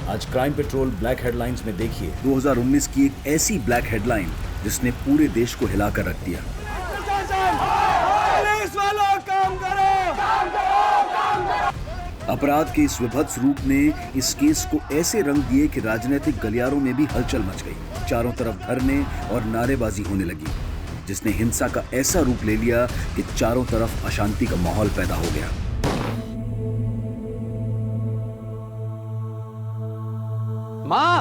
आज crime petrol black headlines में देखिए 2019 की एक ऐसी ब्लैक हेडलाइन जिसने पूरे देश को हिलाकर रख दिया। पुलिस वालों काम करो! अपराध के इस विभत्स रूप ने इस केस को ऐसे रंग दिए कि राजनीतिक गलियारों में भी हलचल मच गई। चारों तरफ धरने और नारेबाजी होने लगी, जिसने हिंसा का ऐसा रूप ले लिया कि चारों तरफ अशांति का माहौल पैदा हो गया। माँ,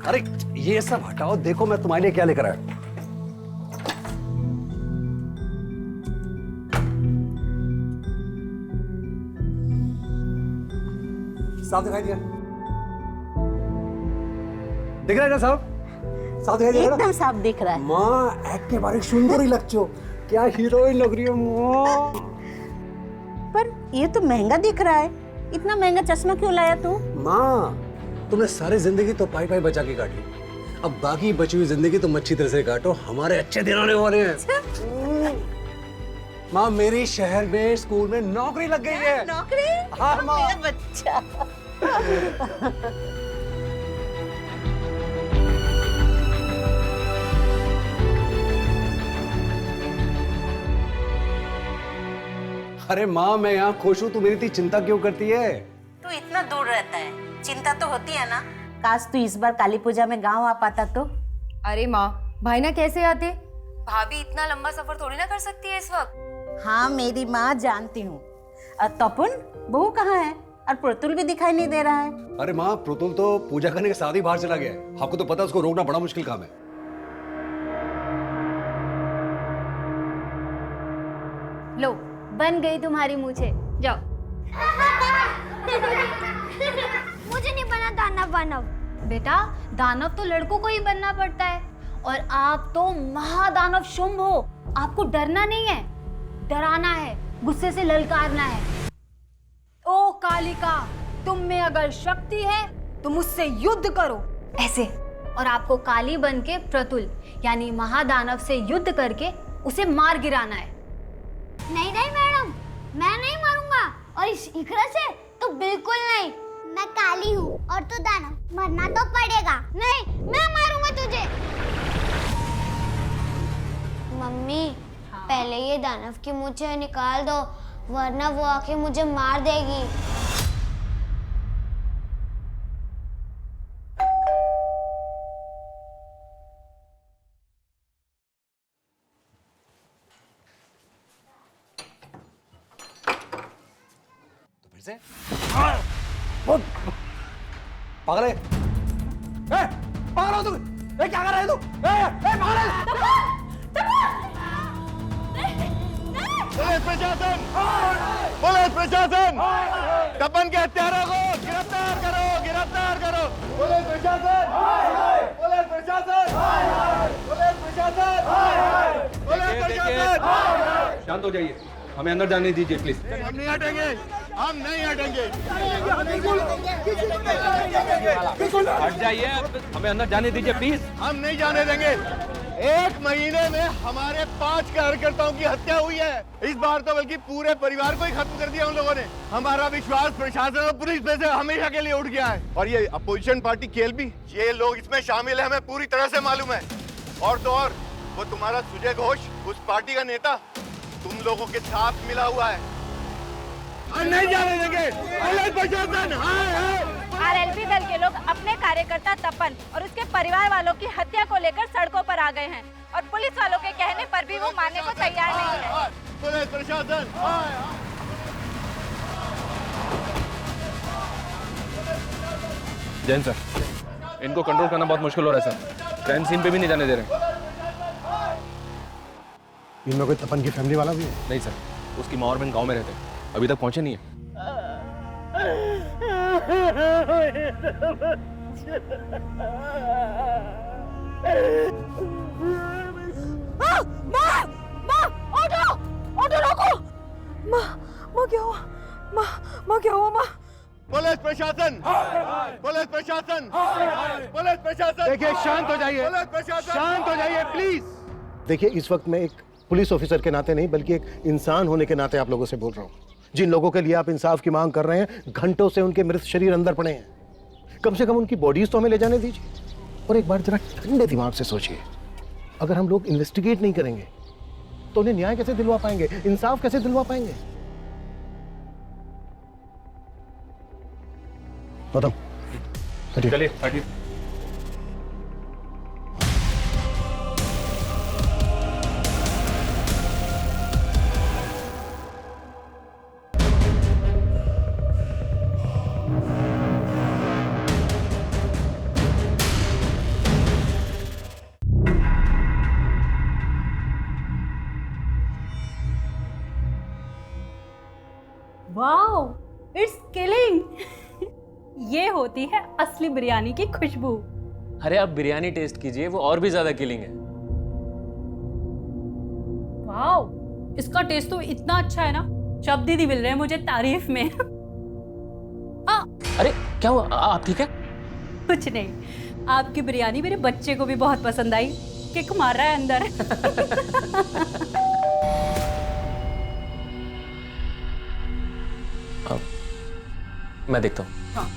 अरे ये सब हटाओ, देखो मैं तुम्हारे लिए क्या लेकर आया। साफ दिखाई दिया? दिख रहा है ना साफ? साफ दिखाई दिया? एकदम साफ दिख रहा है। माँ, एक्ट के बारे सुंदर ही लगती हो, क्या हीरोइन लग रही है माँ। पर ये तो महंगा दिख रहा है, इतना महंगा चश्मा क्यों लाया तू? माँ, तुमने सारी जिंदगी तो पाई पाई बचा के काट ली, अब बाकी बची हुई जिंदगी तुम अच्छी तरह से काटो, हमारे अच्छे दिन आने वाले हैं। माँ, मेरी शहर में स्कूल में नौकरी लग गई है। नौकरी? हाँ माँ। मेरा बच्चा। अरे माँ, मैं यहाँ खुश हूँ, तू मेरी इतनी चिंता क्यों करती है? तू इतना दूर रहता है, चिंता तो होती है ना। काश तू इस बार काली पूजा में गांव आ पाता तो। अरे माँ, भाई ना कैसे आते? भाभी इतना लंबा सफर थोड़ी ना कर सकती है इस वक्त। हाँ मेरी माँ, जानती हूँ। तपन बहू कहाँ है? और प्रतुल भी दिखाई नहीं दे रहा है। अरे माँ, प्रतुल तो पूजा करने के साथ ही बाहर चला गया है, आपको तो पता है उसको रोकना बड़ा मुश्किल काम है। लो, बन गई तुम्हारी मूछें, जाओ। मुझे नहीं बना दानव वानव। बेटा, दानव तो लड़कों को ही बनना पड़ता है, और आप तो महादानव शुंभ हो। आपको डरना नहीं है, डराना है, गुस्से से ललकारना है। ओ कालिका, तुम में अगर शक्ति है तो मुझसे युद्ध करो, ऐसे। और आपको काली बन के प्रतुल यानी महादानव से युद्ध करके उसे मार गिराना है। नहीं नहीं मैडम, मैं नहीं मारूंगा, और इस इकरा से तो बिल्कुल नहीं। मैं काली हूँ और तू दानव, मरना तो पड़ेगा। नहीं, मैं मारूंगा तुझे। मम्मी, पहले ये दानव की मूछें निकाल दो, वरना वो आके मुझे मार देगी। पागल है? पागल हो तुम? क्या कर रहे हो तुम? पागल है? पुलिस प्रशासन! पुलिस प्रशासन! तपन के हत्यारों को गिरफ्तार करो! गिरफ्तार करो! पुलिस प्रशासन! पुलिस प्रशासन! पुलिस प्रशासन! पुलिस प्रशासन! शांत हो जाइए, हमें अंदर जाने दीजिए प्लीज। हम नहीं हटेंगे, हम नहीं हटेंगे। हट जाइए, हमें अंदर जाने दीजिए प्लीज। हम नहीं जाने देंगे। 1 महीने में हमारे 5 कार्यकर्ताओं की हत्या हुई है। इस बार तो बल्कि पूरे परिवार को ही खत्म कर दिया उन लोगों ने। हमारा विश्वास प्रशासन और पुलिस पे से हमेशा के लिए उठ गया है। और ये अपोजिशन पार्टी केएलबी, ये लोग इसमें शामिल है, हमें पूरी तरह से मालूम है। और तो और वो तुम्हारा सुजय घोष, उस पार्टी का नेता, तुम लोगों के साथ मिला हुआ है। हम नहीं जाने देंगे। पुलिस प्रशासन! आरएलपी दल के लोग अपने कार्यकर्ता तपन और उसके परिवार वालों की हत्या को लेकर सड़कों पर आ गए हैं, और पुलिस वालों के कहने पर भी वो मानने को तैयार नहीं है। पुलिस प्रशासन! जैन सर, इनको कंट्रोल करना बहुत मुश्किल हो रहा है सर। क्राइम सीन पे भी नहीं जाने दे रहे। इनमें कोई तपन की फैमिली वाला भी है? नहीं सर, उसकी माँ और बहन गांव में रहते हैं, अभी तक पहुंचे नहीं है। ऑटो रोको! माँ क्या हुआ? माँ क्या हुआ? माँ! पुलिस प्रशासन! पुलिस प्रशासन! पुलिस प्रशासन! देखिए, शांत हो जाइए, पुलिस प्रशासन! शांत हो जाइए प्लीज। देखिए, इस वक्त मैं एक पुलिस ऑफिसर के नाते नहीं बल्कि एक इंसान होने के नाते आप लोगों से बोल रहा हूँ। जिन लोगों के लिए आप इंसाफ की मांग कर रहे हैं, घंटों से उनके मृत शरीर अंदर पड़े हैं। कम से कम उनकी बॉडीज तो हमें ले जाने दीजिए। और एक बार जरा ठंडे दिमाग से सोचिए, अगर हम लोग इन्वेस्टिगेट नहीं करेंगे तो उन्हें न्याय कैसे दिलवा पाएंगे, इंसाफ कैसे दिलवा पाएंगे? गौतम, चलिए हटिए। Wow, it's killing. ये होती है असली बिरयानी की खुशबू। अरे आप बिरयानी टेस्ट कीजिए, वो और भी ज्यादा किलिंग है। वाओ, इसका टेस्ट तो इतना अच्छा है ना, शब्द ही नहीं मिल रहे हैं मुझे तारीफ में। अरे क्या हुआ, आप ठीक है? कुछ नहीं, आपकी बिरयानी मेरे बच्चे को भी बहुत पसंद आई, किक मार रहा है अंदर। मैं देखता हूँ। हाँ।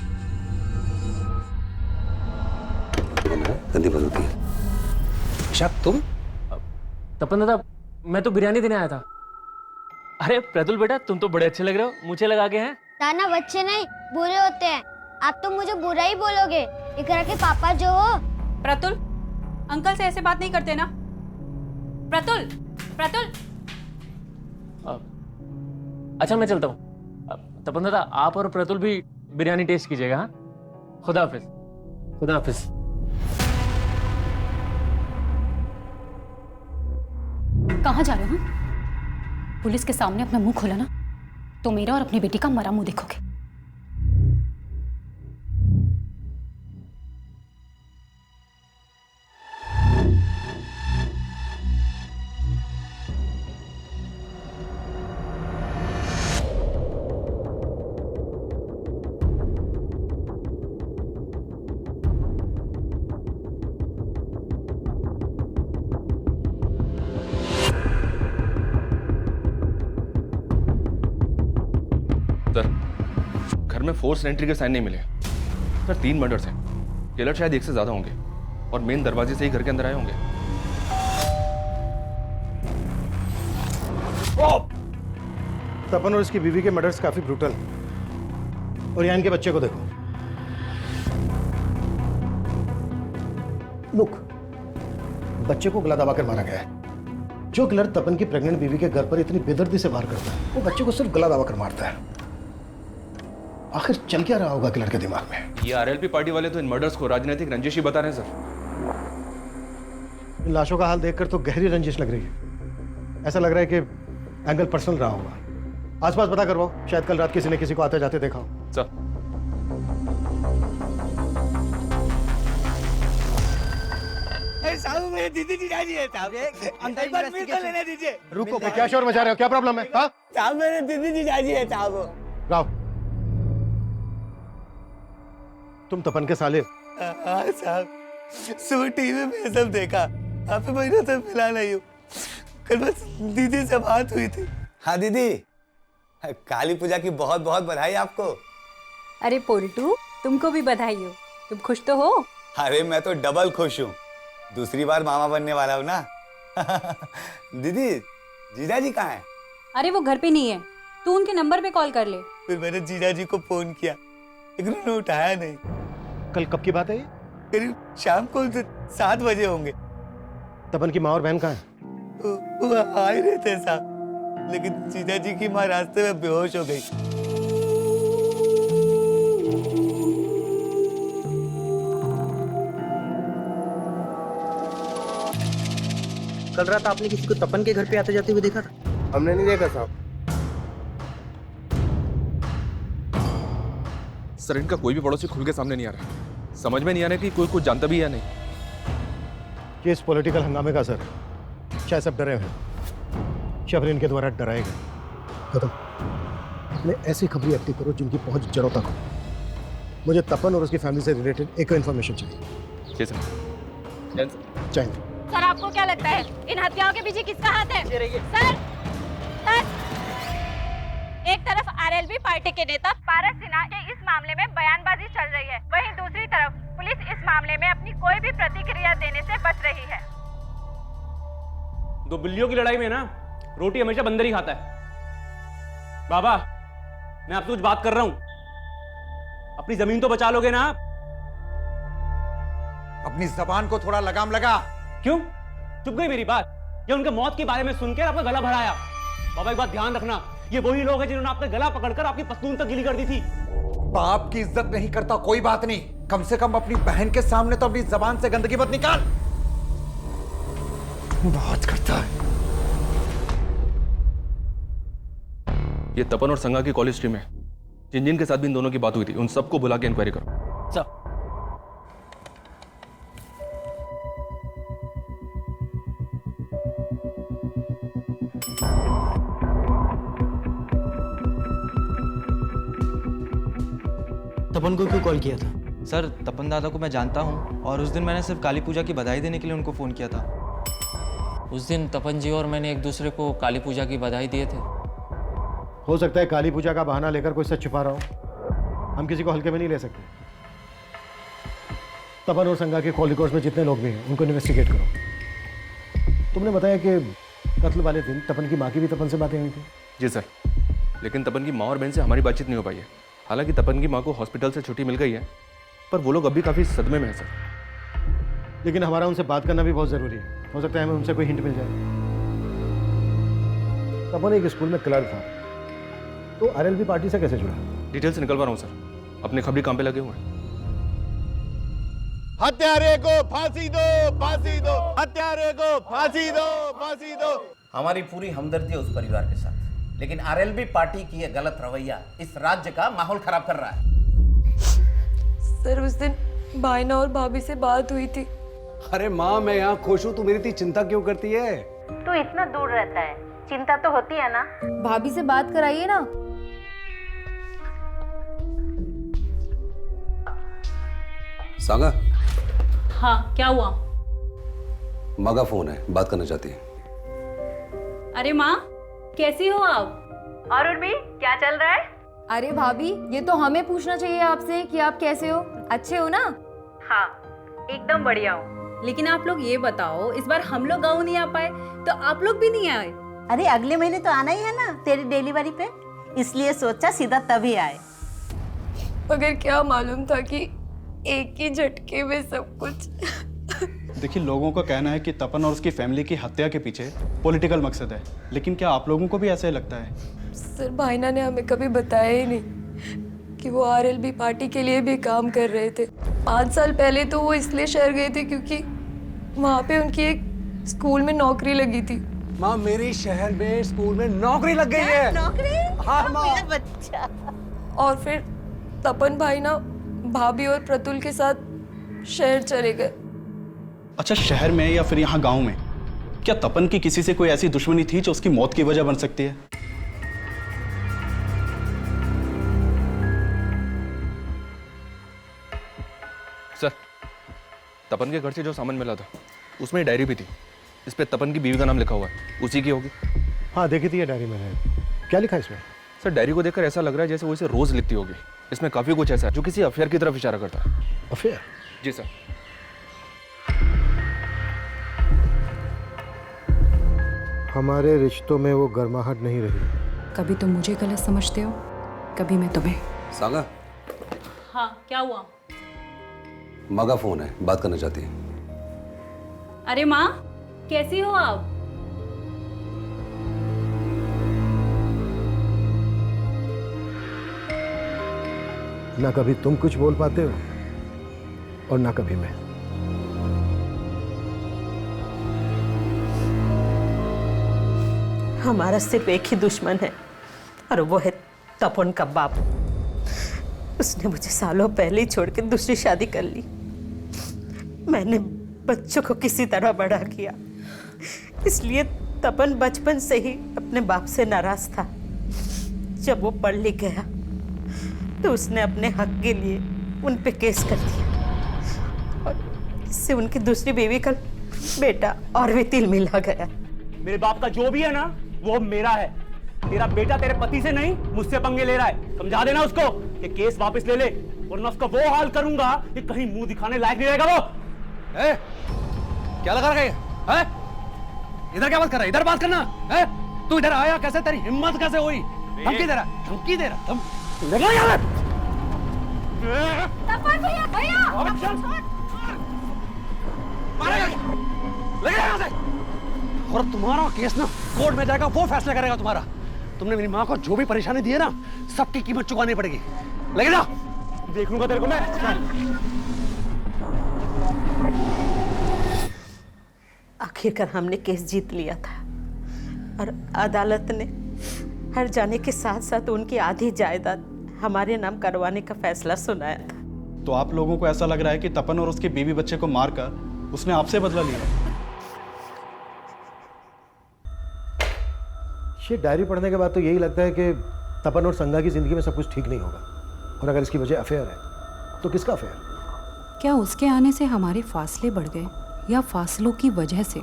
गंदी बदलती है। शायद तुम? तपन दादा, मैं तो बिरयानी देने आया था। अरे प्रतुल बेटा, तुम तो बड़े अच्छे लग रहे हो, मुझे लगा के हैं। दाना बच्चे नहीं बुरे होते हैं, आप तो मुझे बुरा ही बोलोगे। इकरा के पापा जो हो। प्रतुल, अंकल से ऐसे बात नहीं करते ना। प्रतुल, प्रतुल। अच्छा मैं चलता हूँ। तपन दादा, आप और प्रतुल भी बिरयानी टेस्ट कीजिएगा। हाँ, खुदा हाफिज। खुदा हाफिज। कहाँ जा रहे हो? पुलिस के सामने अपना मुंह खोला ना तो मेरा और अपनी बेटी का मरा मुंह देखोगे। सर, घर में फोर्स एंट्री के साइन नहीं मिले। सर 3 मर्डर्स हैं, किलर शायद 1 से ज्यादा होंगे और मेन दरवाजे से ही घर के अंदर आए होंगे। तपन और इसकी बीवी के मर्डर्स काफी ब्रूटल। और यहाँ इनके बच्चे को देखो। लुक, बच्चे को गला दबाकर मारा गया है। जो किलर तपन की प्रेग्नेंट बीवी के घर पर इतनी बेदर्दी से वार करता है, वो बच्चे को सिर्फ गला दबाकर मारता है। आखिर चल क्या रहा होगा किलर के दिमाग में? ये आरएलपी पार्टी वाले तो इन मर्डर्स को राजनीतिक रंजिश ही बता रहे हैं सर। इन लाशों का हाल देखकर तो गहरी रंजिश लग रही है। ऐसा लग रहा है कि एंगल पर्सनल रहा होगा। आसपास पता करवाओ, शायद कल रात किसी ने किसी को आते जाते देखा हो। सर साहब, मेरे दीदी जी जा रही है साहब, अंदर एक बार मिलकर लेने दीजिए। रुको, क्या शोर मचा रहे हो? क्या प्रॉब्लम है? हाँ साहब, मेरे दीदी जी जा रही है साहब। राव, तुम तपन के साले? हाँ साहब, सुबह टीवी में ये सब देखा। काफी महीनों से मिला नहीं हूँ, कल बस दीदी से बात हुई थी। हाँ दीदी, काली पूजा की बहुत बहुत बधाई आपको। अरे पोल्टू, तुमको भी बधाई हो। तुम खुश तो हो? अरे मैं तो डबल खुश हूँ, दूसरी बार मामा बनने वाला हूँ ना। दीदी, जीजा जी कहाँ हैं? अरे वो घर पे नहीं है, तू उनके नंबर पे कॉल कर ले। फिर मैंने जीजा जी को फोन किया, लेकिन उन्होंने उठाया नहीं। कल कब की बात है ये? करीब शाम को 7 बजे होंगे। तपन की माँ और बहन कहाँ हैं? वो आ ही रहे थे साहब, लेकिन जीजा जी की माँ रास्ते में बेहोश हो गई। कल रात आपने किसी को तपन के घर पे आते जाते हुए देखा था? हमने नहीं देखा साहब। सर, इनका कोई भी पड़ोसी खुल के सामने नहीं आ रहा। समझ में नहीं आ रहा कि कोई कुछ जानता भी है या नहीं। ये इस पॉलिटिकल हंगामे का असर है। शायद सब डरे हुए, शबर इनके द्वारा डराए गए। खत्म। अपने ऐसी खबरें एक्टिव करो जिनकी पहुंच जड़ों तक हो। मुझे तपन और उसकी फैमिली से रिलेटेड एक इन्फॉर्मेशन चाहिए। जी सर। चाहिए। सर, आपको क्या लगता है इन हत्याओं के पीछे किसका हाथ है? सर, सर, एक तरफ आरएलबी पार्टी के नेता पारस सिन्हा के इस मामले में बयानबाजी चल रही है, वहीं दूसरी तरफ पुलिस इस मामले में अपनी कोई भी प्रतिक्रिया देने से बच रही है। दो बिल्लियों की लड़ाई में ना रोटी हमेशा बंदर ही खाता है। बाबा, मैं आपसे कुछ बात कर रहा हूं, अपनी जमीन तो बचा लोगे ना आप? अपनी जबान को थोड़ा लगाम लगा। क्यों चुप गई मेरी बात? ये उनके मौत के बारे में सुनकर आपका गला भराया। बाबा एक बात ध्यान रखना, ये वही लोग हैं जिन्होंने आपका गला पकड़कर आपकी पस्तून तक गीली कर दी थी। बाप की इज्जत नहीं करता कोई बात नहीं, कम से कम अपनी बहन के सामने तो अपनी जबान से गंदगी मत निकाल। बात करता है। ये तपन और संगा की कॉलेज टीम है, जिन जिन के साथ भी इन दोनों की बात हुई थी उन सबको बुला के इंक्वायरी करो। सर तपन को क्यों कॉल किया था? सर तपन दादा को मैं जानता हूँ और उस दिन मैंने सिर्फ काली पूजा की बधाई देने के लिए उनको फ़ोन किया था। उस दिन तपन जी और मैंने एक दूसरे को काली पूजा की बधाई दिए थे। हो सकता है काली पूजा का बहाना लेकर कोई सच छुपा रहा हो, हम किसी को हल्के में नहीं ले सकते। तपन और संगा के कॉल रिकॉर्ड्स में जितने लोग भी हैं उनको इन्वेस्टिगेट करो। तुमने बताया कि कत्ल वाले दिन तपन की माँ की भी तपन से बातें हुई थी। जी सर, लेकिन तपन की माँ और बहन से हमारी बातचीत नहीं हो पाई है। हालांकि तपन की माँ को हॉस्पिटल से छुट्टी मिल गई है, पर वो लोग अभी काफ़ी सदमे में हैं सर। लेकिन हमारा उनसे बात करना भी बहुत ज़रूरी है, हो सकता है हमें उनसे कोई हिंट मिल जाए। तपन एक स्कूल में क्लर्क था, तो आरएलबी पार्टी से कैसे जुड़ा? डिटेल से निकलवा रहा हूँ सर, अपने खबरी काम पे लगे हुए हैं। हत्यारे को फांसी दो, फांसी दो, हत्यारे को फांसी दो, फांसी दो। हमारी पूरी हमदर्दी है उस परिवार के साथ, लेकिन आरएलबी पार्टी की यह गलत रवैया इस राज्य का माहौल खराब कर रहा है। सर उस दिन भाईना और भाभी से बात हुई थी। अरे माँ, मैं यहाँ खुश हूँ, तू मेरी इतनी चिंता क्यों करती है? तू इतना दूर रहता है, चिंता तो होती है ना। भाभी से बात कराइए ना। सागा। हाँ, क्या हुआ? माँ का फोन है, बात करना चाहती है। अरे माँ, कैसी हो आप? और उर्मी, क्या चल रहा है? अरे भाभी, ये तो हमें पूछना चाहिए आपसे कि आप कैसे हो, अच्छे हो ना? हाँ, एकदम बढ़िया हूँ। लेकिन आप लोग ये बताओ, इस बार हम लोग गाँव नहीं आ पाए तो आप लोग भी नहीं आए? अरे अगले महीने तो आना ही है ना तेरी डिलीवरी पे, इसलिए सोचा सीधा तभी आए। मगर क्या मालूम था कि एक ही झटके में सब कुछ। देखिए, लोगों का कहना है कि तपन और उसकी फैमिली की हत्या के पीछे पॉलिटिकल मकसद है, लेकिन क्या आप लोगों को भी ऐसा ही लगता है? सर भाईना ने हमें कभी बताया ही नहीं कि वो आरएलबी पार्टी के लिए भी काम कर रहे थे। 5 साल पहले तो वो इसलिए शहर गए थे क्योंकि वहाँ पे उनकी एक स्कूल में नौकरी लगी थी। माँ, मेरी शहर में स्कूल में नौकरी लग गई है। नौकरी? हाँ माँ। मेरा बच्चा। और फिर तपन भाईना भाभी और प्रतुल के साथ शहर चले गए। अच्छा, शहर में या फिर यहाँ गांव में क्या तपन की किसी से कोई ऐसी दुश्मनी थी जो उसकी मौत की वजह बन सकती है? सर, तपन के घर से जो सामान मिला था उसमें डायरी भी थी, इस पे तपन की बीवी का नाम लिखा हुआ है, उसी की होगी। हाँ, देखी थी ये डायरी मैंने। क्या लिखा है इसमें? सर, डायरी को देखकर ऐसा लग रहा है जैसे वो इसे रोज लिखती होगी। इसमें काफी कुछ ऐसा है जो किसी अफेयर की तरफ इशारा करता है। अफेयर? जी सर। हमारे रिश्तों में वो गर्माहट नहीं रही। कभी तुम मुझे गलत समझते हो, कभी मैं तुम्हें। सागा। हाँ, क्या हुआ? माँ का फोन है, बात करना चाहती है। अरे माँ, कैसी हो आप? ना कभी तुम कुछ बोल पाते हो और ना कभी मैं। हमारा सिर्फ एक ही दुश्मन है और वो है तपन का बाप। उसने मुझे सालों पहले ही छोड़ के दूसरी शादी कर ली। मैंने बच्चों को किसी तरह बड़ा किया, इसलिए तपन बचपन से ही अपने बाप से नाराज था। जब वो पढ़ लिख गया तो उसने अपने हक के लिए उन पे केस कर दिया और इससे उनकी दूसरी बीवी का बेटा और भी तिल मिला गया। मेरे बाप का जो भी है ना वो मेरा है। तेरा बेटा तेरे पति से नहीं मुझसे पंगे ले रहा है। समझा देना उसको कि केस वापस ले ले, वरना उसका वो हाल करूंगा कि कहीं मुंह दिखाने लायक नहीं रहेगा वो। क्या लगा रखा है? इधर क्या बात कर रहा है? इधर बात करना है? तू इधर आया कैसे? तेरी हिम्मत कैसे हुई? धमकी दे रहा? धमकी दे रहा? लगा यार! तपन भैया, भैया! लगे यहाँ से! और तुम्हारा केस ना कोर्ट में जाएगा, वो फैसला करेगा तुम्हारा। तुमने मेरी माँ को जो भी परेशानी दी है ना, सबकी कीमत चुकानी पड़ेगी। लगे जा! देख लूंगा तेरे को मैं। आखिरकार हमने केस जीत लिया था और अदालत ने हर जाने के साथ साथ उनकी आधी जायदाद हमारे नाम करवाने का फैसला सुनाया था। तो आप लोगों को ऐसा लग रहा है कि तपन और उसके बीवी बच्चे को मारकर उसने आपसे बदला लिया? ये डायरी पढ़ने के बाद तो यही लगता है कि तपन और संगा की जिंदगी में सब कुछ ठीक नहीं होगा, और अगर इसकी वजह अफेयर है तो किसका अफेयर? क्या उसके आने से हमारे फासले बढ़ गए या फासलों की वजह से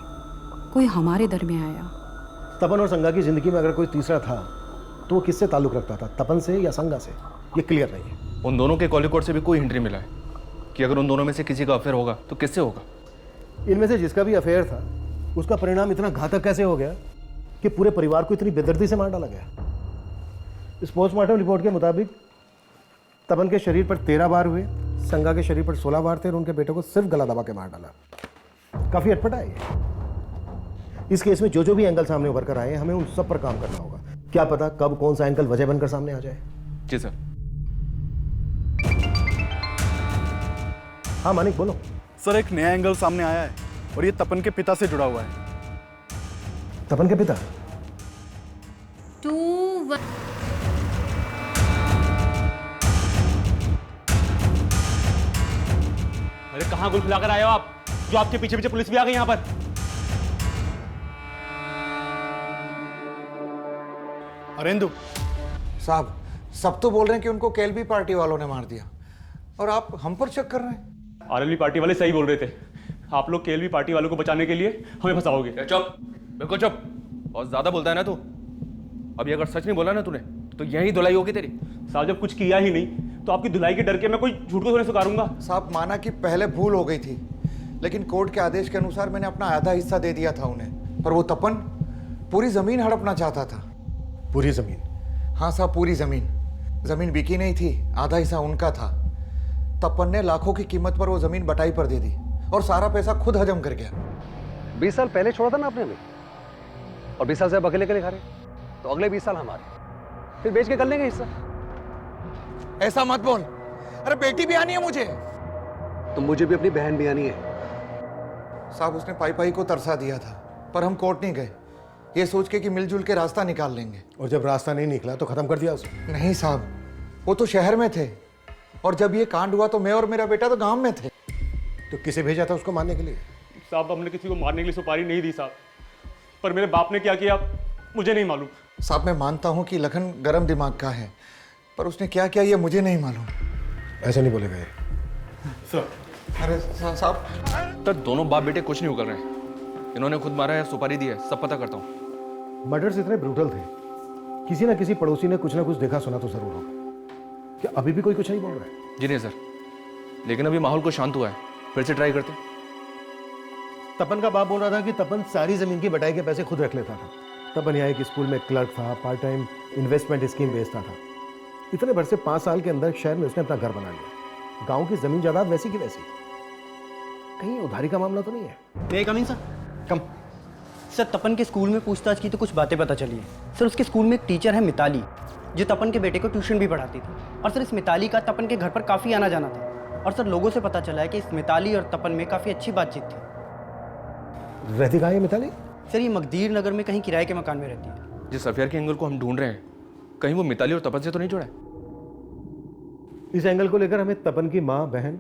कोई हमारे दरमियान आया? तपन और संगा की जिंदगी में अगर कोई तीसरा था तो वो किससे ताल्लुक रखता था, तपन से या संगा से? ये क्लियर नहीं है। उन दोनों के कॉल रिकॉर्ड से भी कोई हिंट नहीं मिला है कि अगर उन दोनों में से किसी का अफेयर होगा तो किससे होगा। इनमें से जिसका भी अफेयर था उसका परिणाम इतना घातक कैसे हो गया कि पूरे परिवार को इतनी बेदर्दी से मार डाला गया? इस पोस्टमार्टम रिपोर्ट के मुताबिक तपन के शरीर पर 13 बार हुए, संगा के शरीर पर 16 बार थे और उनके बेटे को सिर्फ गला दबा के मार डाला। काफी अटपटा है ये। इस केस में जो भी एंगल सामने उभर कर आए, हमें उन सब पर काम करना होगा। क्या पता कब कौन सा एंगल वजह बनकर सामने आ जाए। जी सर। हाँ मानिक बोलो। सर एक नया एंगल सामने आया है और ये तपन के पिता से जुड़ा हुआ है। तपन के पिता? 2 1 अरे कहाँ गुल खिलाकर आए हो आप, जो आपके पीछे पीछे पुलिस भी आ गई यहाँ पर? अरेंदु साहब, सब तो बोल रहे हैं कि उनको केएलबी पार्टी वालों ने मार दिया, और आप हम पर शक कर रहे हैं। आरएलबी पार्टी वाले सही बोल रहे थे। आप लोग केएलबी पार्टी वालों को बचाने के लिए हमें फंसाओगे। चुप, बिल्कुल चुप। और ज्यादा बोलता है ना तू। अभी अगर सच नहीं बोला ना तूने तो यही धुलाई होगी तेरी। साहब जब कुछ किया ही नहीं तो आपकी धुलाई के डर के मैं कोई झूठ को थोड़ी स्वीकारूंगा। साहब माना कि पहले भूल हो गई थी, लेकिन कोर्ट के आदेश के अनुसार मैंने अपना आधा हिस्सा दे दिया था उन्हें, पर वो तपन पूरी जमीन हड़पना चाहता था। पूरी जमीन? हाँ साहब, पूरी जमीन। जमीन बिकी नहीं थी, आधा हिस्सा उनका था। तपन ने लाखों की कीमत पर वो जमीन बटाई पर दे दी और सारा पैसा खुद हजम कर गया। 20 साल पहले छोड़ा था ना आपने हमें, और 20 साल से अब अकेले अकेले खा रहे, तो अगले 20 साल हमारे, फिर बेच के कर लेंगे हिस्सा। ऐसा मत बोल। अरे बेटी भी आनी है मुझे। तो मुझे भी अपनी बहन भी आनी है। साहब उसने पाई पाई को तरसा दिया था, पर हम कोर्ट नहीं गए, ये सोच के कि मिलजुल के रास्ता निकाल लेंगे। और जब रास्ता नहीं निकला तो खत्म कर दिया उसे? नहीं साहब, वो तो शहर में थे, और जब ये कांड हुआ तो मैं और मेरा बेटा तो गांव में थे। तो किसे भेजा था उसको मारने के लिए? साहब हमने किसी को मारने के लिए सुपारी नहीं दी साहब, पर मेरे बाप ने क्या किया मुझे नहीं मालूम। साहब मैं मानता हूँ कि लखन गर्म दिमाग का है, पर उसने क्या किया ये मुझे नहीं मालूम। ऐसे नहीं बोलेगा ये। सर अरे साहब तो दोनों बाप बेटे कुछ नहीं कर रहे हैं। इन्होंने खुद मारा है, सुपारी दी है, सब पता करता हूँ। मर्डर्स इतने ब्रूटल थे, किसी ना किसी पड़ोसी ने कुछ ना कुछ देखा सुना तो जरूर होगा। क्या अभी भी कोई कुछ नहीं बोल रहा है? जी नहीं सर, लेकिन अभी माहौल को शांत हुआ है, फिर से ट्राई करते। तपन का बाप बोल रहा था कि तपन सारी जमीन की बटाई के पैसे खुद रख लेता था। तपन यहाँ एक स्कूल में क्लर्क था, पार्ट टाइम इन्वेस्टमेंट स्कीम बेचता था। इतने भर से 5 साल के अंदर शहर में उसने अपना घर बना लिया। गांव की जमीन जायदाद वैसी की वैसी। कहीं उधारी का मामला तो नहीं है? मे आई कम इन सर? कम। सर तपन के स्कूल में पूछताछ की तो कुछ बातें पता चली है। सर उसके स्कूल में एक टीचर है मिताली, जो तपन के बेटे को ट्यूशन भी पढ़ाती थी। और सर इस मिताली का तपन के घर पर काफ़ी आना जाना था। और सर लोगों से पता चला है कि इस मिताली और तपन में काफ़ी अच्छी बातचीत थी। रहती कहाँ है मिताली? सर ये मकदीर नगर में कहीं किराए के मकान में रहती है। जिस अफेयर के एंगल को हम ढूंढ रहे हैं, कहीं वो मिताली और तपन से तो नहीं जुड़ा है? इस एंगल को लेकर हमें तपन की माँ, बहन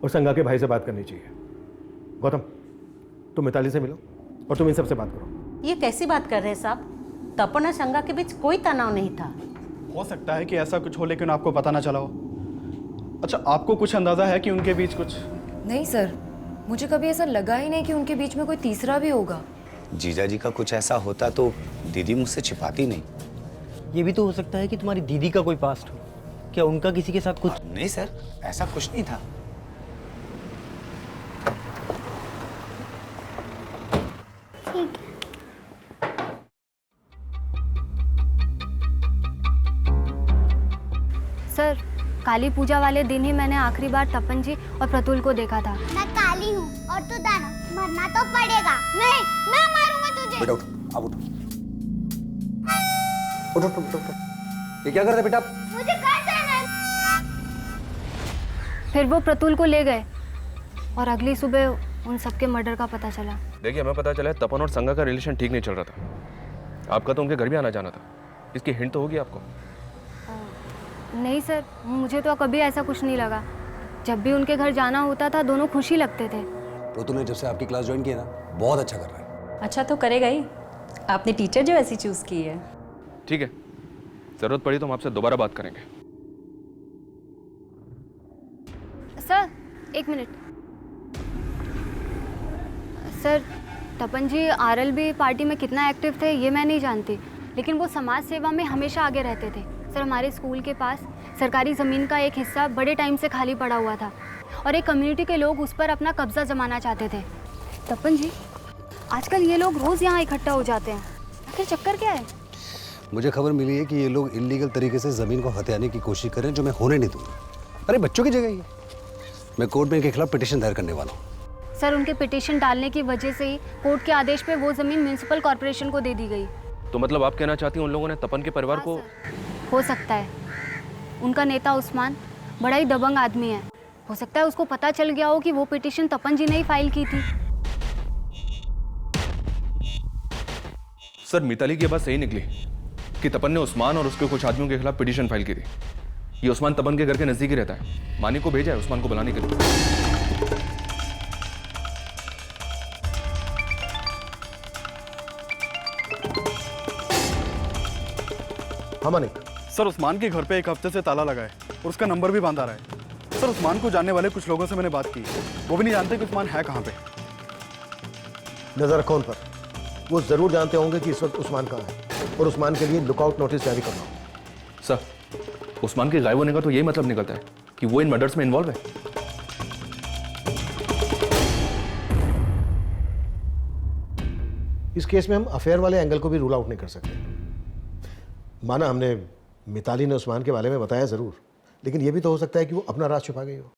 और संगा के भाई से बात करनी चाहिए। गौतम तुम मिताली से मिलो और तुम इन सब से बात करो। ये कैसी बात कर रहे हैं साहब? तपन और संगा के बीच कोई तनाव नहीं था। हो सकता है कि ऐसा कुछ हो लेकिन आपको पता ना चला हो। अच्छा आपको कुछ अंदाजा है कि उनके बीच कुछ? नहीं सर, मुझे कभी ऐसा लगा ही नहीं कि उनके बीच में कोई तीसरा भी होगा। जीजा जी का कुछ ऐसा होता तो दीदी मुझसे छिपाती नहीं। ये भी तो हो सकता है कि तुम्हारी दीदी का कोई पास्ट हो। क्या उनका किसी के साथ कुछ? नहीं सर, ऐसा कुछ नहीं था। ठीक है। सर, काली पूजा वाले दिन ही मैंने आखिरी बार तपन जी और प्रतुल को देखा था। मैं काली हूँ और तू दानव, मरना तो पड़ेगा। नहीं, मैं मारूंगा तुझे। बेटा उठ, अब उठ। उठ उठ उठ। ये क्या कर रहे बेटा? मुझे घर जाना है। फिर वो प्रतुल को ले गए और अगली सुबह उन सबके मर्डर का पता चला। देखिए, हमें पता चला है तपन और संगा का रिलेशन ठीक नहीं चल रहा था। आपका तो उनके घर भी आना जाना था। इसकी हिंट तो होगी आपको। नहीं सर, मुझे तो कभी ऐसा कुछ नहीं लगा। जब भी उनके घर जाना होता था दोनों खुश ही लगते थे। प्रतुल ने जब से आपकी क्लास ज्वाइन की है ना, बहुत अच्छा कर रहा है। अच्छा तो करेगा ही, आपने टीचर जो ऐसी चूज की है। ठीक है, जरूरत पड़ी तो हम आपसे दोबारा बात करेंगे। सर, एक मिनट। सर, तपन जी आरएलबी पार्टी में कितना एक्टिव थे ये मैं नहीं जानती, लेकिन वो समाज सेवा में हमेशा आगे रहते थे। सर, हमारे स्कूल के पास सरकारी ज़मीन का एक हिस्सा बड़े टाइम से खाली पड़ा हुआ था और एक कम्युनिटी के लोग उस पर अपना कब्जा जमाना चाहते थे। तपन जी, आजकल ये लोग रोज़ यहाँ इकट्ठा हो जाते हैं, आखिर चक्कर क्या है? मुझे खबर मिली है कि ये लोग इलीगल तरीके से ज़मीन को हथियाने की कोशिश कर रहे हैं, जो मैं होने नहीं दूंगा। अरे बच्चों की जगह ही है। मैं कोर्ट में इनके खिलाफ पिटीशन दायर करने वाला हूँ। सर, उनके पिटीशन डालने की वजह से ही कोर्ट के आदेश पे वो ज़मीन म्यूनसिपल कॉर्पोरेशन को दे दी गई। तो मतलब आप कहना चाहती हैं उन लोगों ने तपन के परिवार को? हो सकता है। उनका नेता उस्मान बड़ा ही दबंग आदमी है। हो सकता है उसको पता चल गया हो कि वो पिटीशन तपन जी ने ही फाइल की थी। सर, मिताली की बात सही निकली कि तपन ने उस्मान और उसके कुछ आदमियों के खिलाफ पिटीशन फाइल की थी। ये उस्मान तपन के घर के नजदीक ही रहता है। मानी को भेजा है उस्मान को बुलाने के लिए। हाँ मानिक। सर, उस्मान के घर पे एक हफ्ते से ताला लगा है और उसका नंबर भी बंद आ रहा है। सर, उस्मान को जानने वाले कुछ लोगों से मैंने बात की, वो भी नहीं जानते कि उस्मान है कहाँ पे। नजर रखो उन पर। वो जरूर जानते होंगे कि इस वक्त उस्मान कहाँ है और उस्मान के लिए लुकआउट नोटिस जारी करना। सर, उस्मान के गायब होने का तो यही मतलब निकलता है कि वो इन मर्डर्स में इन्वॉल्व है। इस केस में हम अफेयर वाले एंगल को भी रूल आउट नहीं कर सकते। माना हमने मिताली ने उस्मान के बारे में बताया जरूर, लेकिन यह भी तो हो सकता है कि वो अपना राज छुपा गई हो।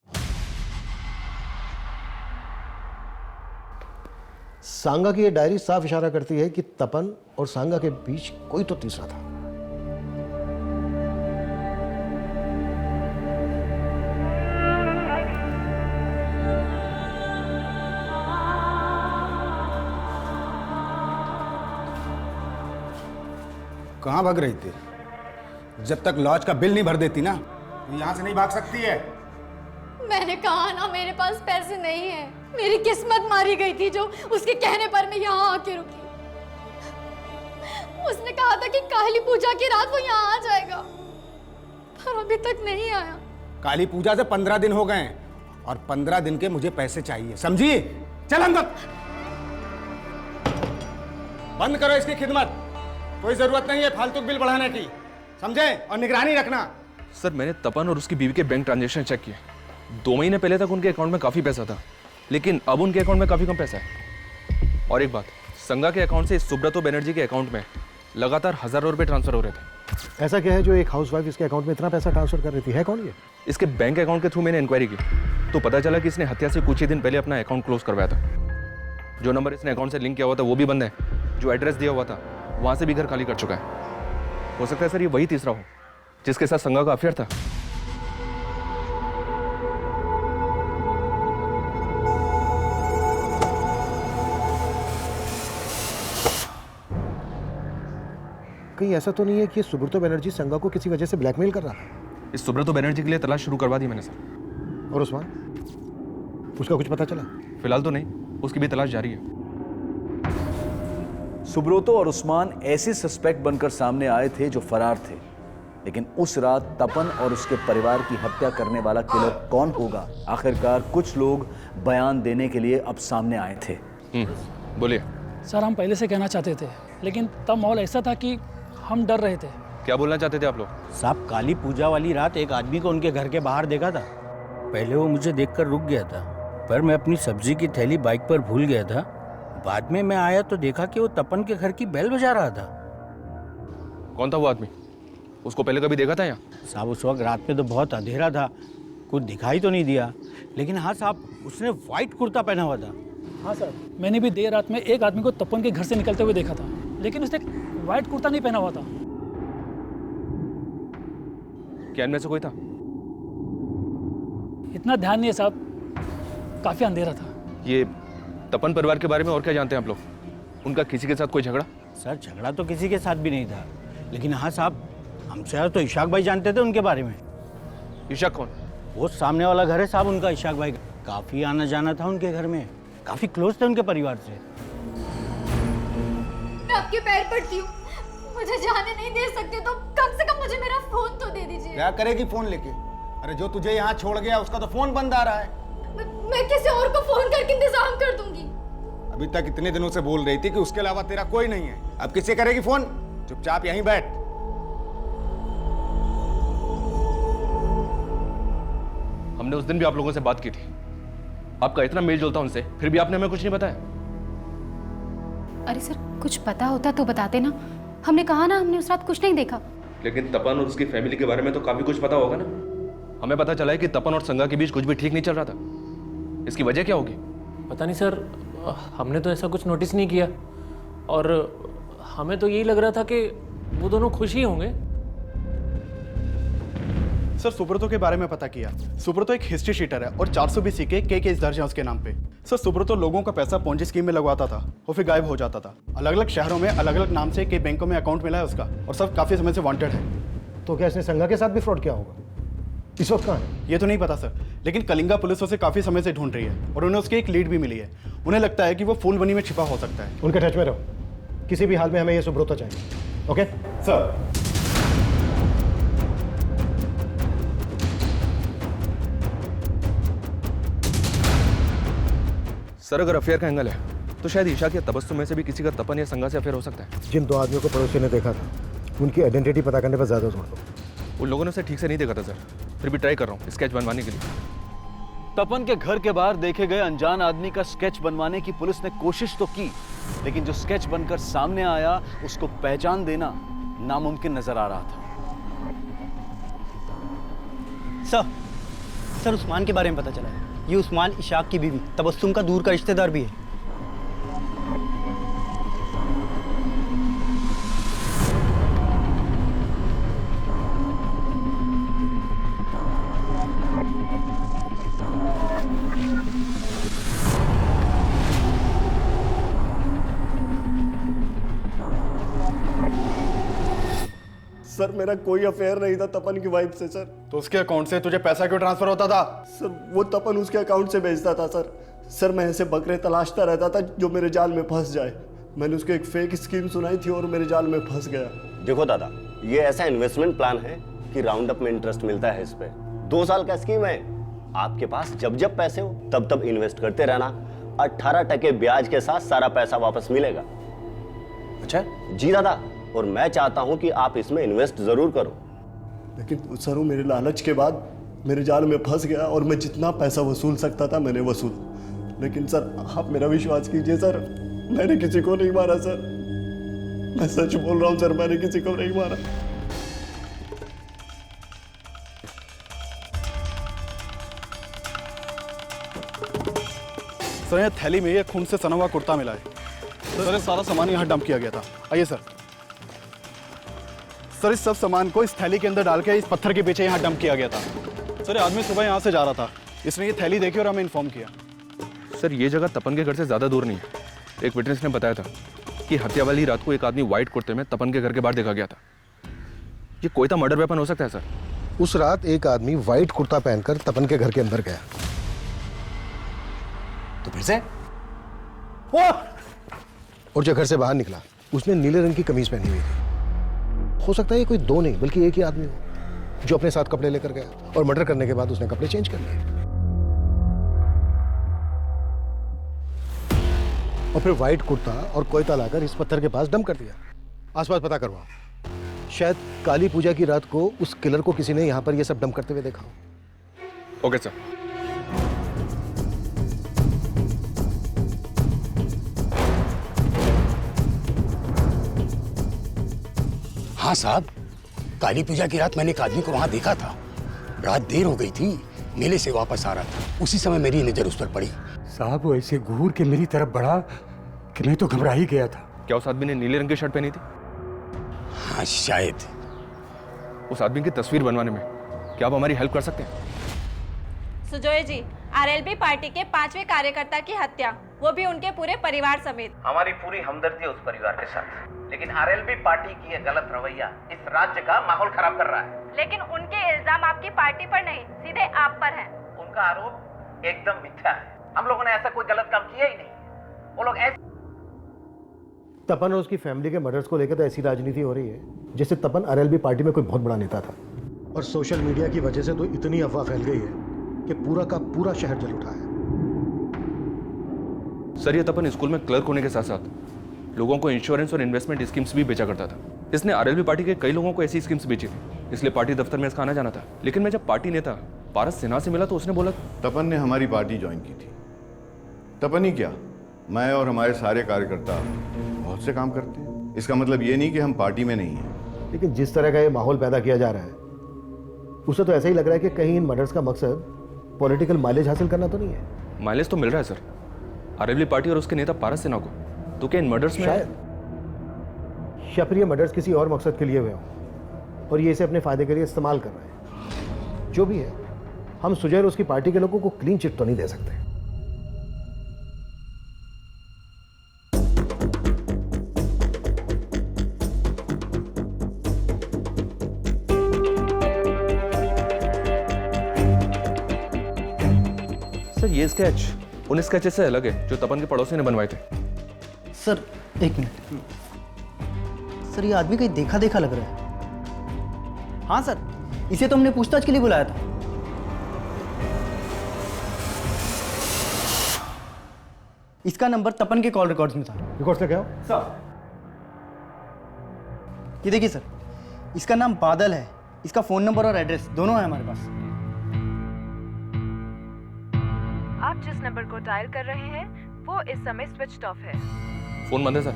सांगा की ये डायरी साफ इशारा करती है कि तपन और सांगा के बीच कोई तो तीसरा था। कहाँ भाग रही थी? जब तक लॉज का बिल नहीं भर देती ना, तो यहाँ से नहीं भाग सकती है। मैंने कहा ना मेरे पास पैसे नहीं है। मेरी किस्मत मारी गई थी जो उसके कहने पर मैं यहाँ आके रुकी। उसने कहा था कि काली पूजा की रात वो यहाँ आ जाएगा, पर अभी तक नहीं आया। काली पूजा से 15 दिन हो गए हैं और 15 दिन के मुझे पैसे चाहिए, समझी? चल अंदर। बंद करो इसकी खिदमत। कोई जरूरत नहीं है फालतू बिल बढ़ाने की, समझे? और निगरानी रखना। सर, मैंने तपन और उसकी बीवी के बैंक ट्रांजैक्शन चेक किए। 2 महीने पहले तक उनके अकाउंट में काफी पैसा था, लेकिन अब उनके अकाउंट में काफी कम पैसा है। और एक बात, संगा के अकाउंट से सुब्रतो बनर्जी के अकाउंट में लगातार हजारों रुपए ट्रांसफर हो रहे थे। ऐसा क्या है जो एक हाउसवाइफ इसके अकाउंट में इतना पैसा ट्रांसफर कर रही थी? है कौन ये? इसके बैंक अकाउंट के थ्रू मैंने इंक्वायरी की तो पता चला कि इसने हत्या से कुछ ही दिन पहले अपना अकाउंट क्लोज करवाया था। जो नंबर इसने अकाउंट से लिंक किया हुआ था वो भी बंद है। जो एड्रेस दिया हुआ था वहां से भी घर खाली कर चुका है। हो सकता है सर ये वही तीसरा हो जिसके साथ संगा का अफेयर था। कहीं ऐसा तो नहीं है कि सुब्रतो बनर्जी संगा को किसी वजह से ब्लैकमेल कर रहा है? इस सुब्रतो बनर्जी के लिए तलाश शुरू करवा दी मैंने सर। और उस्मान, उसका कुछ पता चला? फिलहाल तो नहीं, उसकी भी तलाश जारी है। सुब्रतो और उस्मान ऐसे सस्पेक्ट बनकर सामने आए थे जो फरार थे, लेकिन उस रात तपन और उसके परिवार की हत्या करने वाला किलर कौन होगा, आखिरकार कुछ लोग बयान देने के लिए अब सामने आए थे। बोलिए। सर, हम पहले से कहना चाहते थे, लेकिन तब माहौल ऐसा था कि हम डर रहे थे। क्या बोलना चाहते थे आप लोग? साहब काली पूजा वाली रात एक आदमी को उनके घर के बाहर देखा था। पहले वो मुझे देखकर रुक गया था, पर मैं अपनी सब्जी की थैली बाइक पर भूल गया था। बाद में मैं आया तो देखा कि वो तपन के घर की बेल बजा रहा था। कौन था वो आदमी? उसको पहले कभी देखा था यहाँ? साहब उस वक्त रात में तो बहुत अंधेरा था, कुछ दिखाई तो नहीं दिया, लेकिन हाँ साहब उसने व्हाइट कुर्ता पहना हुआ था। हाँ सर, मैंने भी देर रात में एक आदमी को तपन के घर से निकलते हुए देखा था, लेकिन उसने व्हाइट कुर्ता नहीं पहना हुआ था। क्या इनमें से कोई था? इतना ध्यान नहीं है साहब, काफी अंधेरा था। ये तपन परिवार के बारे में और क्या जानते हैं आप लोग? उनका किसी के साथ कोई झगड़ा? सर झगड़ा तो किसी के साथ भी नहीं था, लेकिन हाँ साहब हमसे तो इशाक भाई जानते थे उनके बारे में। इशाक कौन? वो सामने वाला घर है साहब उनका, इशाक भाई। काफी आना जाना था उनके घर में, काफी क्लोज थे उनके परिवार से। मैं आपके पैर पड़ती हूँ, मुझे जाने नहीं दे सकते तो कम से कम मुझे मेरा फोन तो दे दीजिए। क्या करेगी फोन लेके? अरे जो तुझे यहाँ छोड़ गया उसका तो फोन बंद आ रहा है। मैं किसी और को फोन करके इंतजाम कर दूंगी। अभी तक इतने दिनों से बोल रही थी कि उसके अलावा तेरा कोई नहीं है, अब किससे करेगी फोन? चुपचाप यहीं बैठ। हमने उस दिन भी आप लोगों से बात की थी, आपका इतना मेल जोल था उनसे, फिर भी आपने हमें कुछ नहीं बताया। अरे सर कुछ पता होता तो बताते ना, हमने कहा ना हमने उस रात कुछ नहीं देखा। लेकिन तपन और उसकी फैमिली के बारे में तो काफी कुछ पता होगा ना? हमें पता चला है कि तपन और संगा के बीच कुछ भी ठीक नहीं चल रहा था। इसकी वजह क्या होगी? पता नहीं सर, हमने तो ऐसा कुछ नोटिस नहीं किया, और हमें तो यही लग रहा था कि वो दोनों खुश ही होंगे। सर सुब्रतो के बारे में पता किया। सुब्रतो एक हिस्ट्री शीटर है और 420 के केस दर्ज है उसके नाम पे। सर सुब्रतो लोगों का पैसा पोंजी स्कीम में लगवाता था और फिर गायब हो जाता था। अलग अलग शहरों में अलग अलग नाम से कई बैंकों में अकाउंट मिला है उसका, और सब काफी समय से वांटेड है। तो क्या इसने संगा के साथ भी फ्रॉड किया होगा? इस वक्त कहाँ है? ये तो नहीं पता सर, लेकिन कलिंगा पुलिस उसे काफी समय से ढूंढ रही है और उन्हें उसकी एक लीड भी मिली है। उन्हें लगता है कि वो फूलबनी में छिपा हो सकता है। उनके टच में रहो, किसी भी हाल में हमें ये सुब्रतो चाहिए। Okay sir. सर अगर अफेयर का एंगल है तो शायद ईशा के तबस्सुम में से भी किसी का तपन या संगा से अफेयर हो सकता है। जिन दो आदमियों को पड़ोसी ने देखा था उनकी आइडेंटिटी पता करने पर ज्यादा जोर दो। उन लोगों ने उसे ठीक से नहीं देखा था सर, फिर भी ट्राई कर रहा हूँ स्केच बनवाने के लिए। तपन के घर के बाहर देखे गए अनजान आदमी का स्केच बनवाने की पुलिस ने कोशिश तो की, लेकिन जो स्केच बनकर सामने आया उसको पहचान देना नामुमकिन नजर आ रहा था। सर उस्मान के बारे में पता चला है। ये उस्मान इशाक की बीवी तबस्सुम का दूर का रिश्तेदार भी है। सर मेरा कोई अफेयर नहीं था तपन की वाइफ से सर। तो उसके अकाउंट से तुझे पैसा क्यों ट्रांसफर होता था? सर वो तपन उसके अकाउंट से भेजता था सर। सर मैं ऐसे बकरे तलाशता रहता था जो मेरे जाल में फंस जाए। मैंने उसको एक फेक स्कीम सुनाई थी और मेरे जाल में फंस गया। देखो दादा, ये ऐसा इन्वेस्टमेंट प्लान है कि राउंड अप में इंटरेस्ट मिलता है इस पे। 2 साल का स्कीम है, आपके पास जब जब पैसे हो तब तब इन्वेस्ट करते रहना। 18% ब्याज के साथ सारा पैसा वापस मिलेगा। अच्छा जी दादा, और मैं चाहता हूं कि आप इसमें इन्वेस्ट जरूर करो। लेकिन सर वो मेरे लालच के बाद मेरे जाल में फंस गया और मैं जितना पैसा वसूल सकता था मैंने वसूल। लेकिन सर आप मेरा विश्वास कीजिए सर, मैंने किसी को नहीं मारा सर। मैं सच बोल रहा हूं सर, मैंने किसी को नहीं मारा। सर ये थैली में ये खून से सना हुआ कुर्ता मिला है। सर ये सारा सामान यहाँ डंप किया गया था। आइए सर। सर इस सब सामान को इस थैली के अंदर डाल के इस पत्थर के पीछे यहाँ डंप किया गया था। सर ये आदमी सुबह यहाँ से जा रहा था, इसने ये थैली देखी और हमें इन्फॉर्म किया। सर ये जगह तपन के घर से ज्यादा दूर नहीं है। एक विटनेस ने बताया था कि हत्या वाली रात को एक आदमी व्हाइट कुर्ते में तपन के घर के बाहर देखा गया था। ये कोई तो मर्डर वेपन हो सकता है सर। उस रात एक आदमी व्हाइट कुर्ता पहनकर तपन के घर के अंदर गया, तो फिर से और जो घर से बाहर निकला उसने नीले रंग की कमीज पहनी हुई थी। हो सकता है ये कोई 2 नहीं बल्कि एक ही आदमी हो जो अपने साथ कपड़े लेकर गया और मर्डर करने के बाद उसने कपड़े चेंज कर लिए और फिर व्हाइट कुर्ता और कोयता लाकर इस पत्थर के पास डंप कर दिया। आसपास पता करवाओ। शायद काली पूजा की रात को उस किलर को किसी ने यहाँ पर ये सब डंप करते हुए देखा हो। Okay sir. हाँ साहब, काली पूजा की रात मैंने एक आदमी को वहां देखा था। रात देर हो गई थी, मेले से वापस आ रहा था, उसी समय मेरी नजर उस पर पड़ी। साहब वो ऐसे घूर के मेरी तरफ बढ़ा कि मैं तो घबरा ही गया था। क्या उस आदमी ने नीले रंग की शर्ट पहनी थी? हाँ शायद। उस आदमी की तस्वीर बनवाने में क्या आप हमारी हेल्प कर सकते हैं? सुजोय जी, आरएलबी पार्टी के 5वें कार्यकर्ता की हत्या, वो भी उनके पूरे परिवार समेत। हमारी पूरी हमदर्दी है उस परिवार के साथ, लेकिन आरएलबी पार्टी की ये गलत रवैया इस राज्य का माहौल खराब कर रहा है। लेकिन उनके इल्जाम आपकी पार्टी पर नहीं, सीधे आप पर हैं। उनका आरोप एकदम मिथ्या है। हम लोगों ने ऐसा कोई गलत काम किया ही नहीं। वो लोग ऐसे तपन और उसकी फैमिली के मर्डर्स को लेकर तो ऐसी राजनीति हो रही है जैसे तपन आरएलबी पार्टी में कोई बहुत बड़ा नेता था। और सोशल मीडिया की वजह से तो इतनी अफवाह फैल गई है कि पूरा का पूरा शहर जल उठा है। सर, ये तपन स्कूल में क्लर्क होने के साथ साथ लोगों को इंश्योरेंस और इन्वेस्टमेंट स्कीम्स भी बेचा करता था। इसने आरएलबी पार्टी के कई लोगों को ऐसी स्कीम्स बेची थी, इसलिए पार्टी दफ्तर में इसका आना जाना था। लेकिन मैं जब पार्टी नेता पारस सिन्हा से मिला तो उसने बोला तपन ने हमारी पार्टी ज्वाइन की थी। तपन ही क्या, मैं और हमारे सारे कार्यकर्ता बहुत से काम करते हैं। इसका मतलब ये नहीं कि हम पार्टी में नहीं हैं। लेकिन जिस तरह का ये माहौल पैदा किया जा रहा है उसे तो ऐसा ही लग रहा है कि कहीं इन मर्डर्स का मकसद पॉलिटिकल माइलेज हासिल करना तो नहीं है। माइलेज तो मिल रहा है सर, आरएलबी पार्टी और उसके नेता पारस सिन्हा को। तो क्या इन मर्डर्स में या फिर ये मर्डर्स किसी और मकसद के लिए हुए हों और ये इसे अपने फायदे के लिए इस्तेमाल कर रहे हैं। जो भी है, हम सुजय और उसकी पार्टी के लोगों को क्लीन चिट तो नहीं दे सकते। सर, ये स्केच उन स्केचेस से अलग है जो तपन के पड़ोसी ने बनवाए थे। सर एक मिनट, सर ये आदमी कहीं देखा देखा लग रहा है। हाँ सर, इसे तो हमने पूछताछ के लिए बुलाया था। इसका नंबर तपन के कॉल रिकॉर्ड्स में था। रिकॉर्ड्स लेके आओ सर। ये देखिए सर, इसका नाम बादल है, इसका फोन नंबर और एड्रेस दोनों है हमारे पास। आप जिस नंबर को डायल कर रहे हैं वो इस समय स्विच ऑफ है। फोन बंद है सर।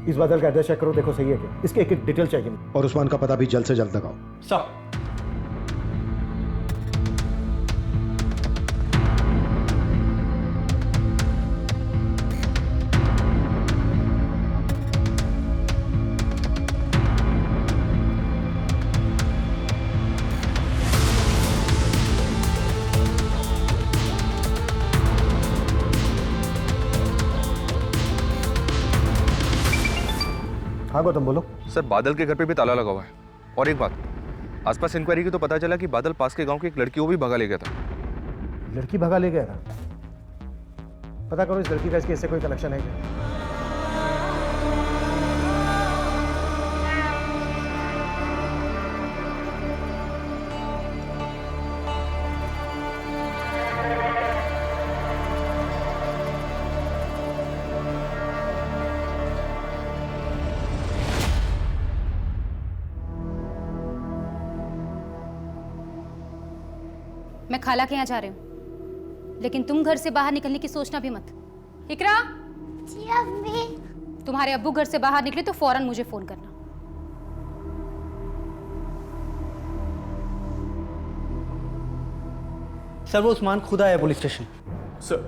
इस बादल का एड्रेस चेक करो, देखो सही है क्या। इसके एक एक डिटेल चाहिए और उस्मान का पता भी जल्द से जल्द लगाओ। सर हाँ गौतम बोलो। सर, बादल के घर पे भी ताला लगा हुआ है। और एक बात, आसपास इंक्वायरी की तो पता चला कि बादल पास के गांव की एक लड़की को भी भगा ले गया था। लड़की भगा ले गया था? पता करो इस लड़की का इसके इससे कोई कनेक्शन है क्या? मैं खाला के यहाँ जा रही हूँ, लेकिन तुम घर से बाहर निकलने की सोचना भी मत। इकरा, जी अम्मी। तुम्हारे अब्बू घर से बाहर निकले तो फौरन मुझे फोन करना। सर वो उस्मान खुद आया पुलिस स्टेशन। सर,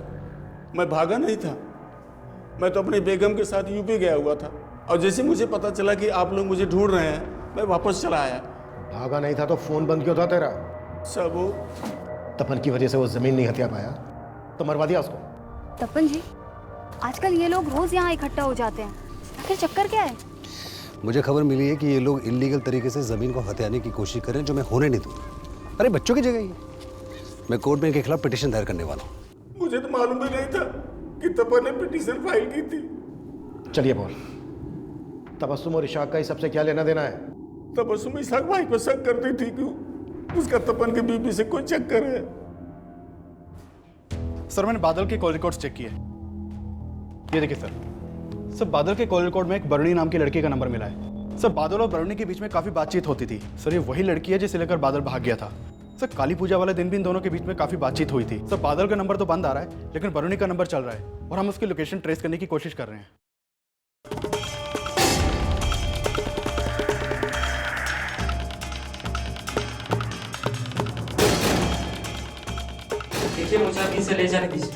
मैं भागा नहीं था, मैं तो अपनी बेगम के साथ यूपी गया हुआ था और जैसे मुझे पता चला कि आप लोग मुझे ढूंढ रहे हैं, मैं वापस चला आया। भागा नहीं था तो फोन बंद क्यों था तेरा? सर वो तपन की वजह से वो जमीन नहीं हथिया पाया तो मरवा दिया उसको। तपन जी, आजकल ये लोग रोज यहाँ इकट्ठा हो जाते हैं, आखिर चक्कर क्या है? मुझे खबर मिली है कि ये लोग इलीगल तरीके से जमीन को हथियाने की कोशिश करें, जो मैं होने नहीं दूंगा। अरे बच्चों की जगह ही मैं कोर्ट में इनके खिलाफ पिटीशन दायर करने वाला हूँ। मुझे तो मालूम भी नहीं था कि तपन ने पिटीशन फाइल की थी। चलिए बोल, तबस्सुम और इशाक का इस सबसे क्या लेना देना है? तबस्सुम इशाक भाई को शक करती थी कि उसका तपन के बीबी से कोई चक्कर है। सर मैंने बादल के कॉल रिकॉर्ड्स चेक किए। ये देखिए सर, बादल के कॉल रिकॉर्ड में एक बरणी नाम की लड़की का नंबर मिला है। सर बादल और बरुणी के बीच में काफी बातचीत होती थी। सर ये वही लड़की है जिसे लेकर बादल भाग गया था। सर काली पूजा वाले दिन भी इन दोनों के बीच में काफी बातचीत हुई थी। सर बादल का नंबर तो बंद आ रहा है, लेकिन बरुणी का नंबर चल रहा है और हम उसकी लोकेशन ट्रेस करने की कोशिश कर रहे हैं। देखिए मुझे अभी से ले जाने दीजिए,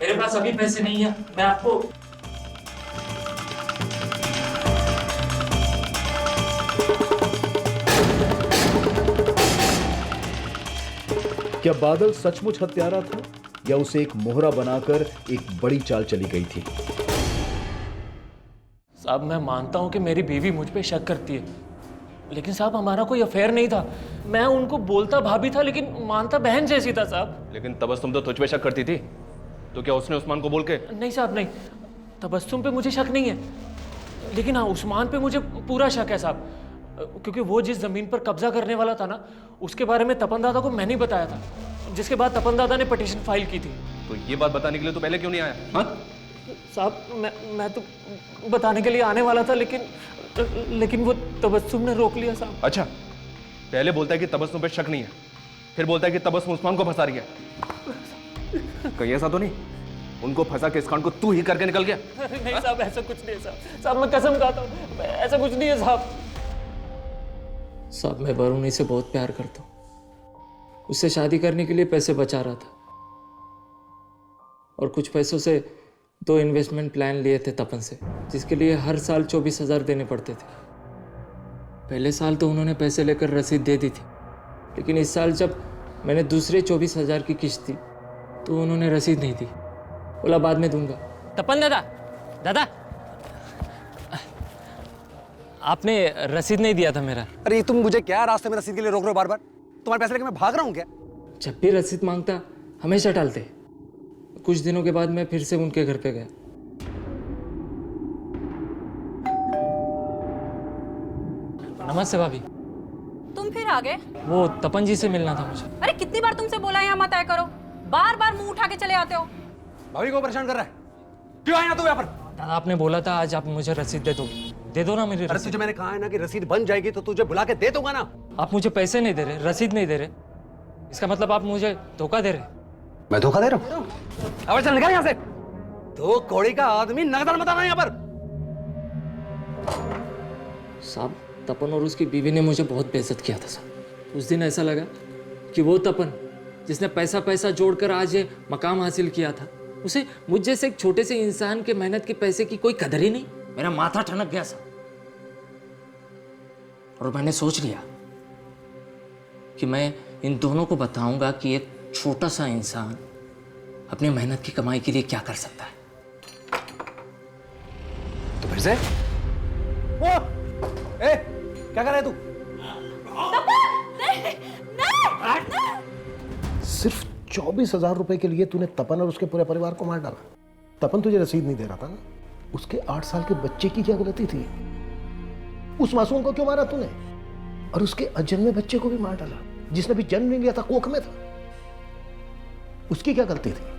मेरे पास अभी पैसे नहीं है। मैं आपको क्या बादल सचमुच हत्यारा था या उसे एक मोहरा बनाकर एक बड़ी चाल चली गई थी? साहब मैं मानता हूं कि मेरी बीवी मुझ पे शक करती है, लेकिन साहब हमारा कोई अफेयर नहीं था। मैं उनको बोलता भाभी था लेकिन मानता बहन जैसी था साहब। लेकिन तबस्सुम तो तुझ पे शक करती थी, तो क्या उसने उस्मान को बोल के? नहीं साहब नहीं, तबस्सुम पे मुझे शक नहीं है, लेकिन हाँ उस्मान पे मुझे पूरा शक है साहब, क्योंकि वो जिस जमीन पर कब्जा करने वाला था ना, उसके बारे में तपन दादा को मैंने ही बताया था, जिसके बाद तपन दादा ने पिटीशन फाइल की थी। तो ये बात बताने के लिए तो पहले क्यों नहीं आया? हाँ साहब मैं तो बताने के लिए आने वाला था, लेकिन वो तबस्सुम ने रोक लिया साहब। अच्छा, पहले बोलता है कि तबस्सुम पे शक नहीं है, फिर बोलता है कि तबस्सुम उस्मान को फंसा रही है। कहीं ऐसा तो नहीं उनको फंसा के इस कांड को तू ही करके निकल गया? नहीं साहब ऐसा कुछ नहीं है साहब, मैं कसम खाता हूँ ऐसा कुछ नहीं है साहब। साहब मैं बरुणी से बहुत प्यार करता हूँ, उससे शादी करने के लिए पैसे बचा रहा था और कुछ पैसों से 2 इन्वेस्टमेंट प्लान लिए थे तपन से, जिसके लिए हर साल 24,000 देने पड़ते थे। पहले साल तो उन्होंने पैसे लेकर रसीद दे दी थी, लेकिन इस साल जब मैंने दूसरे 24,000 की किस्त दी तो उन्होंने रसीद नहीं दी, बोला बाद में दूंगा। तपन दादा आपने रसीद नहीं दिया था मेरा। अरे तुम मुझे क्या रास्ते में रसीद के लिए रोक रहे हो बार बार? तुम्हारे पैसे लेके मैं भाग रहा हूँ क्या? जब भी रसीद मांगता हमेशा टालते। कुछ दिनों के बाद मैं फिर से उनके घर पे गया। नमस्ते भाभी। तुम फिर आ गए? वो तपन जी से मिलना था मुझे। अरे कितनी बार तुमसे बोला यहाँ मत आया करो, बार बार मुंह उठा के चले आते हो। भाभी को परेशान कर रहा है, क्यों आया तू यहाँ पर? दादा आपने बोला था आज आप मुझे रसीद दे दो ना मेरी अरे रसीद। तुझे मैंने कहा है ना कि रसीद बन जाएगी तो तुझे बुला के दे दूंगा ना। आप मुझे पैसे नहीं दे रहे, रसीद नहीं दे रहे, इसका मतलब आप मुझे धोखा दे रहे। मैं धोखा दे रहा हूँ? अब चल निकल यहाँ से। 2 कौड़ी का आदमी नगदर मत आना यहाँ पर। साहब तपन और उसकी बीवी ने मुझे बहुत बेइज्जत किया था साहब। उस दिन ऐसा लगा कि वो तपन जिसने पैसा जोड़कर आज ये मकाम हासिल किया था, उसे मुझ जैसे एक छोटे से इंसान के मेहनत के पैसे की कोई कदर ही नहीं। मेरा माथा ठनक गया साहब, और मैंने सोच लिया कि मैं इन दोनों को बताऊंगा कि एक छोटा सा इंसान अपनी मेहनत की कमाई के लिए क्या कर सकता है। तो फिर से क्या कर रहा है तू? सिर्फ 24,000 रुपए के लिए तूने तपन और उसके पूरे परिवार को मार डाला। तपन तुझे रसीद नहीं दे रहा था ना, उसके 8 साल के बच्चे की क्या गलती थी? उस मासूम को क्यों मारा तूने? और उसके अजन्मे बच्चे को भी मार डाला जिसने भी जन्म नहीं लिया था, कोख में था, उसकी क्या गलती थी?